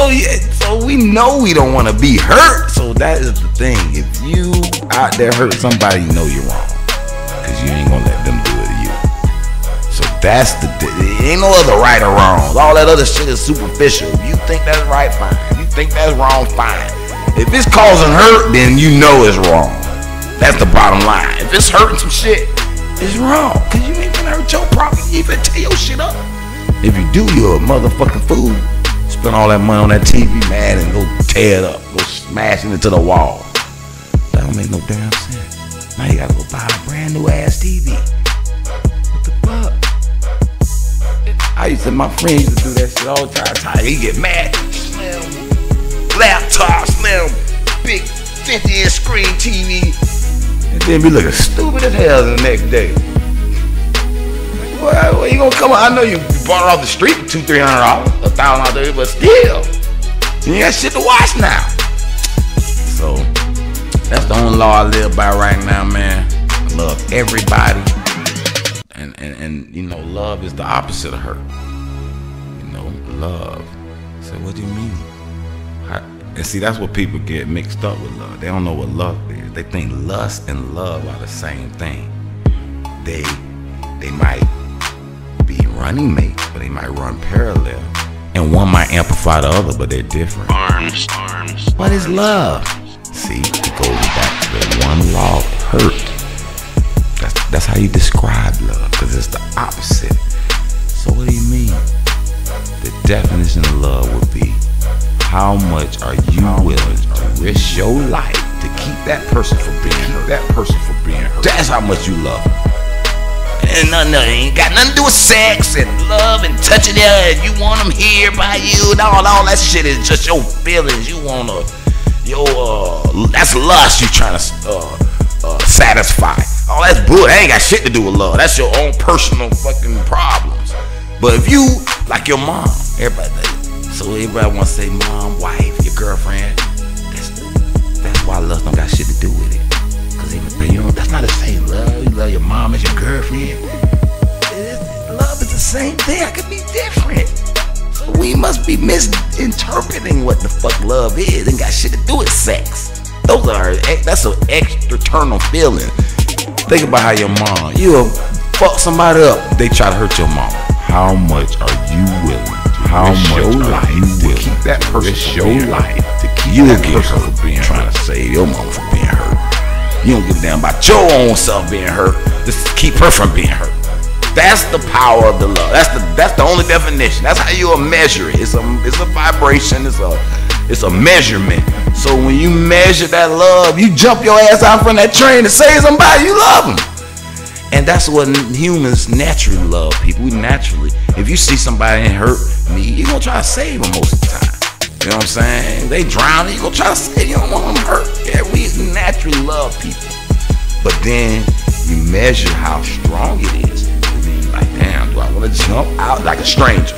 So yeah, so we know we don't want to be hurt. So that is the thing. If you out there hurt somebody, you know you're wrong, cause you ain't gonna let them do it to you. So that's there ain't no other right or wrong. All that other shit is superficial. If you think that's right, fine. If you think that's wrong, fine. If it's causing hurt, then you know it's wrong. That's the bottom line. If it's hurting some shit, it's wrong. Cause you ain't gonna hurt your property. You ain't gonna tear your shit up. If you do, you're a motherfucking fool. Spend all that money on that TV, man, and go tear it up, go smash it into the wall. That don't make no damn sense. Now you gotta go buy a brand new ass TV. What the fuck? I used to, my friends used to do that shit all the time. He get mad, slam laptop, slam big 50-inch screen TV, and then be looking stupid as hell the next day. Well, you gonna come on? I know you bought it off the street for $200-300, $1,000, but still, you ain't got shit to watch now. So that's the only law I live by right now, man. I love everybody, and you know, love is the opposite of hurt. You know, love. So what do you mean? And see, that's what people get mixed up with love. They don't know what love is. They think lust and love are the same thing. They might be running mates, but they might run parallel, and one might amplify the other, but they're different. Arms. What is love? See, it goes back to the one law: hurt. That's how you describe love, because it's the opposite. So what do you mean? The definition of love would be, how much are you willing to risk your life to keep that person from being hurt? That's how much you love them. And nothing, ain't got nothing to do with sex and love and touching it. You want them here by you, and all that shit is just your feelings. You wanna, that's lust. You trying to satisfy. All that's bull. That ain't got shit to do with love. That's your own personal fucking problems. But if you like your mom, so everybody wants to say mom, wife, your girlfriend. That's why lust don't got shit to do with it. Cause that's not the same love. You love your mom as your girlfriend. Love is the same thing. I could be different. So we must be misinterpreting what the fuck love is. It ain't got shit to do with sex. That's an external feeling. Think about how your mom, you'll fuck somebody up, they try to hurt your mom. How much are you willing? How much are you willing to keep that person from being hurt? You will get hurt for being trying to save your mom from being hurt. You don't give a damn about your own self being hurt. Just keep her from being hurt. That's the power of the love. That's the only definition. That's how you'll measure it. It's a vibration. It's a measurement. So when you measure that love, you jump your ass out from that train to save somebody. You love them. And that's what humans naturally love people. We naturally, if you see somebody in hurt need, you're gonna try to save them most of the time. You know what I'm saying? They drown, you're gonna try to save. You don't want them hurt. Yeah, we naturally love people. But then you measure how strong it is. And then you're like, damn, do I want to jump out like a stranger?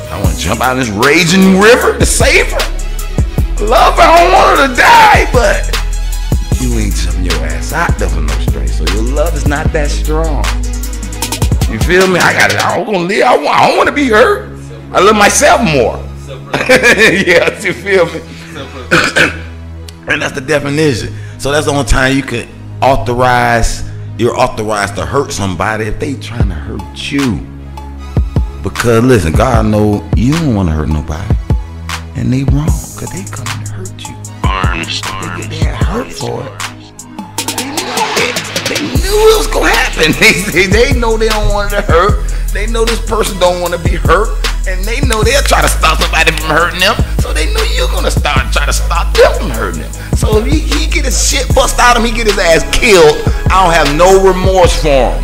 I want to jump out in this raging river to save her. Love her, I don't want her to die, but you ain't jumping your ass out there for no straight. So your love is not that strong. You feel me? I don't want to live. I don't want to be hurt. I love myself more. Yeah, you feel me? And that's the definition. So that's the only time you can you're authorized to hurt somebody if they trying to hurt you. Because listen, God know you don't want to hurt nobody. And they wrong, because they coming to hurt you. They get hurt for it. They knew it. They knew it was going to happen. They know they don't want to hurt. They know this person don't want to be hurt. And they know they'll try to stop somebody from hurting them. So they know you're going to try to stop them from hurting them. So if he get his shit bust out of him, he get his ass killed, I don't have no remorse for him.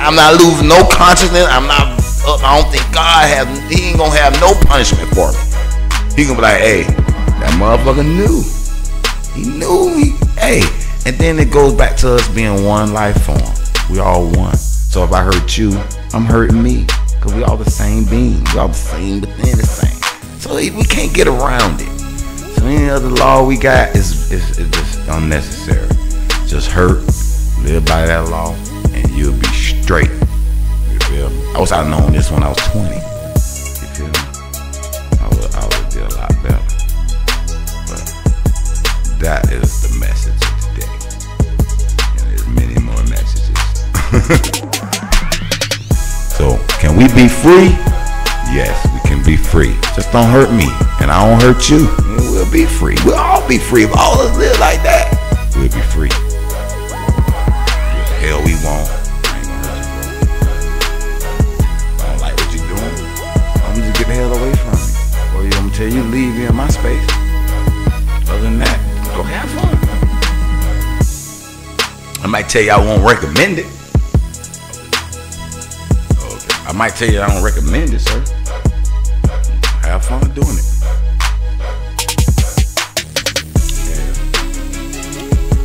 I'm not losing no consciousness. I don't think God he ain't going to have no punishment for me. He gonna be like, hey, that motherfucker knew. He knew. Hey. And then it goes back to us being one life form. We all one. So if I hurt you, I'm hurting me. Because we all the same being. We all the same within the same. So we can't get around it. So any other law we got is just unnecessary. Just hurt, live by that law, and you'll be straight. You feel me? I wish I'd known this when I was 20. You feel me? I would have did a lot better. that is the message of today. And there's many more messages. So, can we be free? Yes, we can be free. Just don't hurt me, and I don't hurt you. And we'll be free. We'll all be free. If all of us live like that, we'll be free. The hell we won't. I ain't gonna hurt you, bro. I don't like what you're doing. I'm gonna just get the hell away from me. Or I'm gonna tell you to leave me in my space. Other than that, go have fun. I might tell you I won't recommend it. Okay. I might tell you I don't recommend it, sir. Have fun doing it. Yeah.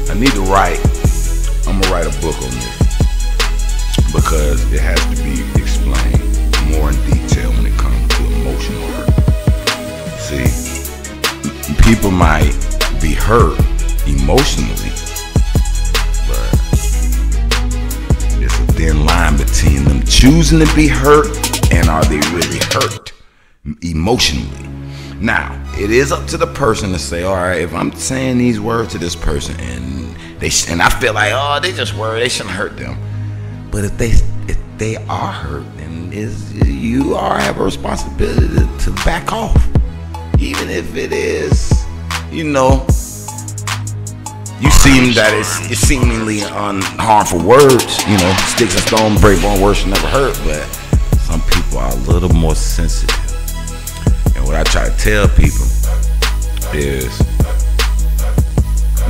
I need to write. I'm gonna write a book on this because it has to be explained more in detail when it comes to emotional hurt. See, people might be hurt emotionally, but there's a thin line between them choosing to be hurt and are they really hurt emotionally. Now, it is up to the person to say, all right, if I'm saying these words to this person and I feel like, oh, they just worried, they shouldn't hurt them. But if they are hurt, then you have a responsibility to back off. Even if it is, you seem that it's seemingly unharmful words, sticks and stones break one, words should never hurt, but some people are a little more sensitive. And what I try to tell people is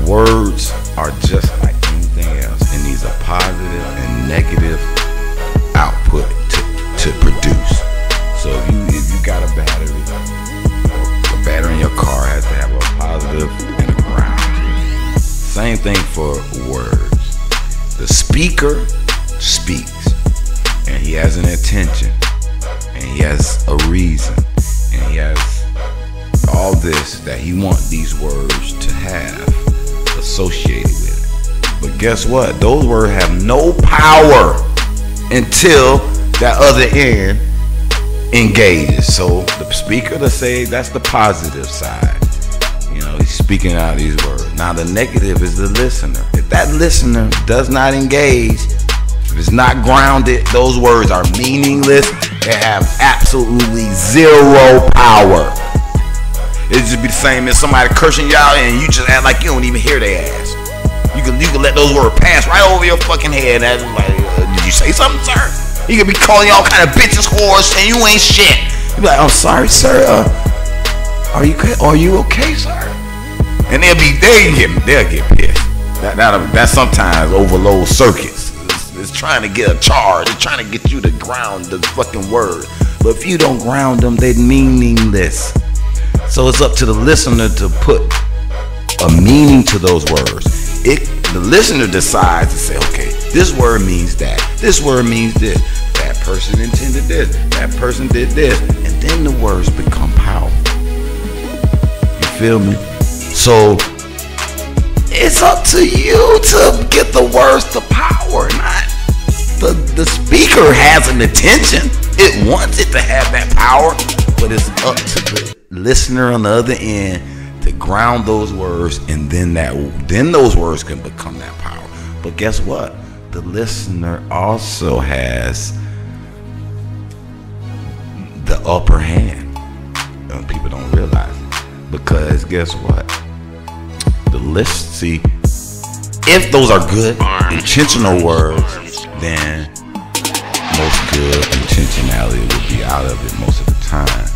words are just like anything else, and these are positive and negative output to produce. So if you got a battery in your car has to have a positive and a ground. Same thing for words. The speaker speaks, and he has an intention, and he has a reason, and he has all this that he wants these words to have associated with it. But guess what? Those words have no power until that other end engages. So the speaker, to say that's the positive side. He's speaking out these words. Now the negative is the listener. If that listener does not engage, if it's not grounded, those words are meaningless. They have absolutely zero power. It'd just be the same as somebody cursing you out and you just act like you don't even hear their ass. You can let those words pass right over your fucking head. And like, did you say something, sir? You could be calling you all kind of bitches, whores, and you ain't shit. You be like, I'm sorry, sir. Are you okay, sir? And they'll get pissed. That sometimes overload circuits. It's trying to get a charge. It's trying to get you to ground the fucking word. But if you don't ground them, they're meaningless. So it's up to the listener to put a meaning to those words. The listener decides to say, okay, this word means that. This word means this. That person intended this. That person did this. And then the words become powerful. You feel me? So it's up to you to get the words to power, not the speaker has an intention. It wants it to have that power, but it's up to the listener on the other end to ground those words, and then those words can become that power. But guess what? The listener also has the upper hand. People don't realize it, because guess what? See, if those are good intentional words, then most good intentionality would be out of it most of the time.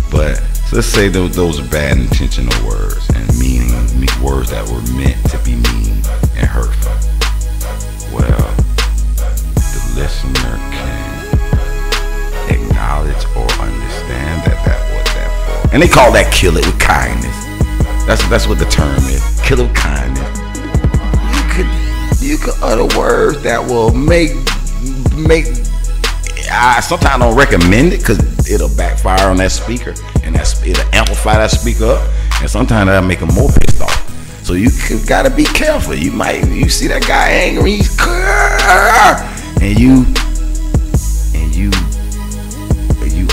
But let's say those are bad intentional words and words that were meant to be mean and hurtful. Well, the listener can acknowledge or understand that was that for. And they call that kill it with kindness. That's what the term is. Kill it with kindness. You could utter words that will make. I sometimes don't recommend it because it'll backfire on that speaker, and it'll amplify that speaker up, and sometimes that'll make them more pissed off. So you gotta be careful. You see that guy angry, and you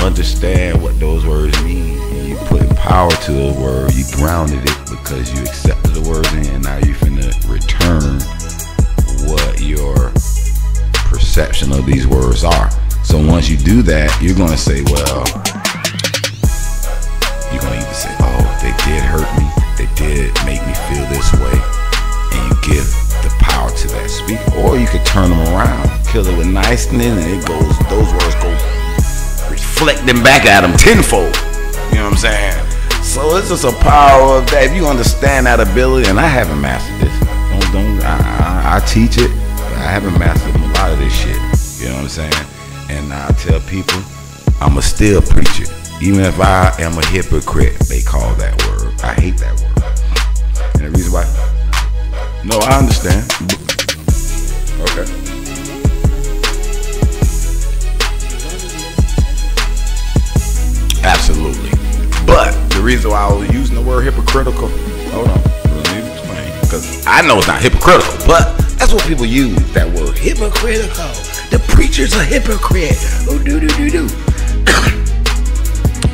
understand what those words mean, and you put power to those words. You grounded it because you accept the words in. Now you finna return what your perception of these words are. So once you do that, you're gonna say, well, you're gonna either say, oh, they did hurt me, they did make me feel this way, and you give the power to that speaker. Or you could turn them around, kill it with niceness, and it goes, those words go reflecting back at them tenfold. You know what I'm saying? So it's just a power of that. If you understand that ability, and I haven't mastered this, I teach it, but I haven't mastered a lot of this shit. You know what I'm saying? And I tell people, I'ma still preach it. Even if I am a hypocrite, they call that word. I hate that word. And the reason why, no, I understand. Okay. Absolutely. But the reason why I was using the word hypocritical, hold on, let me explain. Because I know it's not hypocritical, but that's what people use, that word, hypocritical. The preacher's a hypocrite. Oh, do.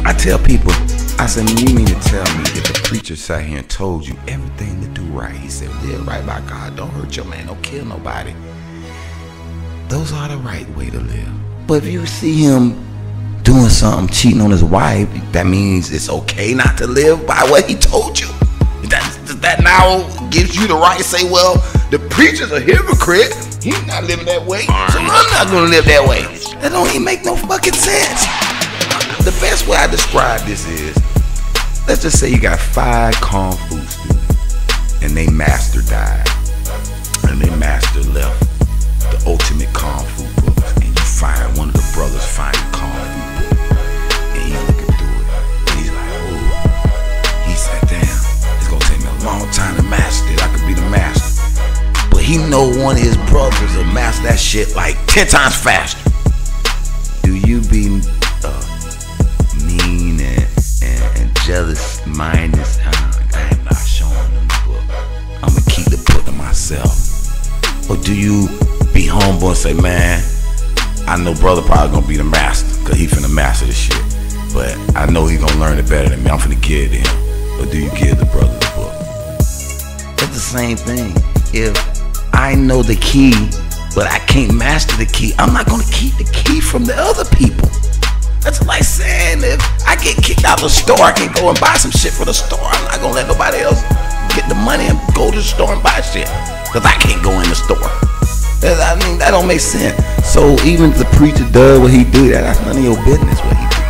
I tell people, I said, you mean to tell me if the preacher sat here and told you everything to do right, he said, live right by God, don't hurt your man, don't kill nobody. Those are the right way to live. But if you see him doing something, cheating on his wife, that means it's okay not to live by what he told you. That now gives you the right to say, well, the preacher's a hypocrite, he's not living that way, so I'm not gonna live that way. That don't even make no fucking sense. The best way I describe this is, let's just say you got 5 Kung Fu students, and they master died, and they master left the ultimate Kung Fu books, and you find one of the brothers find the Kung Fu book, and he's looking through it, and he's like, oh, he said, damn, it's gonna take me a long time to master it, I could be the master. But he know one of his brothers will master that shit like 10 times faster. Do you be mean and jealous minded? I am not showing them the book, I'm gonna keep the book to myself? Or do you be humble and say, man, I know brother probably gonna be the master, cause he finna master this shit, but I know he gonna learn it better than me, I'm finna give it to him? Or do you give the brother the book? It's the same thing. If I know the key, but I can't master the key, I'm not gonna keep the key from the other people. That's like saying, if I get kicked out of the store, I can go and buy some shit for the store. I'm not gonna let nobody else get the money and go to the store and buy shit, cause I can't go in the store. I mean, that don't make sense. So even if the preacher does what he do, that's none of your business what he do.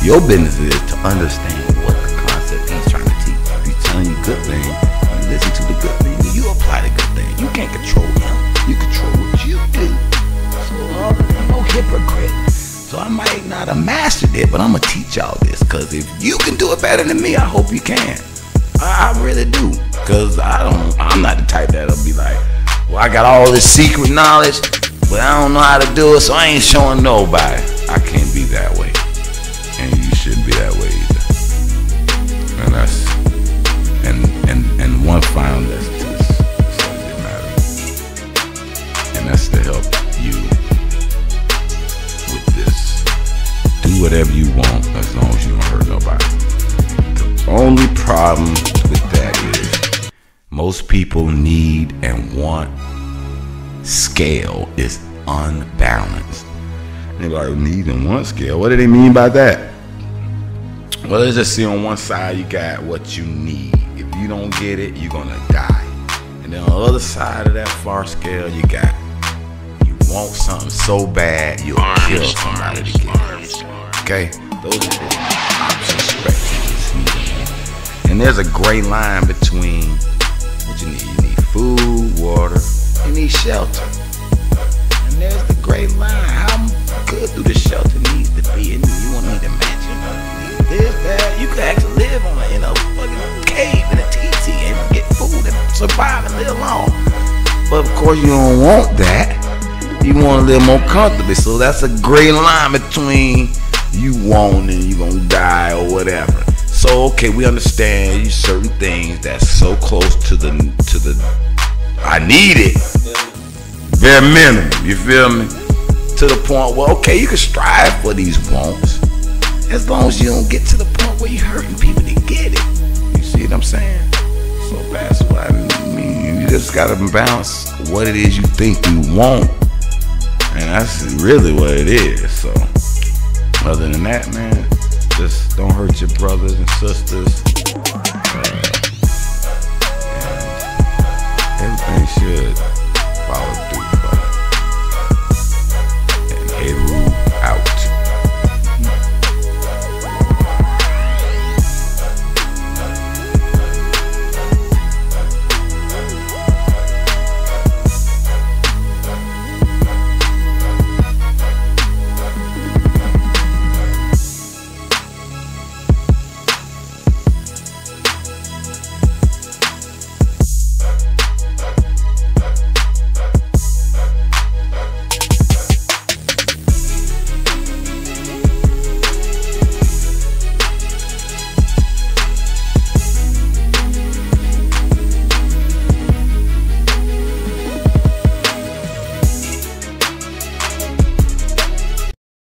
Your business is to understand what the concept he's trying to teach. If he's telling you good things, you listen to the good thing, and you apply the good thing. You can't control him, you control what you do. So I'm no hypocrite. So I might not have mastered it, but I'm gonna teach y'all this, cause if you can do it better than me, I hope you can. I really do, cause I'm not the type that'll be like, well, I got all this secret knowledge, but I don't know how to do it, so I ain't showing nobody. I can't be that way, and you shouldn't be that way either. And that's and one final lesson to this subject matter, and that's to help you with this. Do whatever you want as long as you don't hurt nobody. The only problem with that is most people need and want scale is unbalanced. Anybody need and want scale? What do they mean by that? Well, let's just see, on one side you got what you need. If you don't get it, you're gonna die. And then on the other side of that far scale, you got, you want something so bad you'll kill somebody to get it. Okay? Those are the options, spectrums. And there's a gray line between what you need. You need food, water, you need shelter. And there's the gray line. How good do the shelter needs to be? And you won't need a mansion, you need this, that. You could actually live in a fucking cave in a TT and get food and survive and live long. But of course you don't want that. You want to live more comfortably. So that's a gray line between you want and you gonna die or whatever. So okay, we understand you certain things that's so close to the I need it, bare minimum, you feel me? To the point where, okay, you can strive for these wants, as long as you don't get to the point where you're hurting people to get it. You see what I'm saying? So that's just gotta balance what it is you think you want, and that's really what it is. So other than that, man, just don't hurt your brothers and sisters.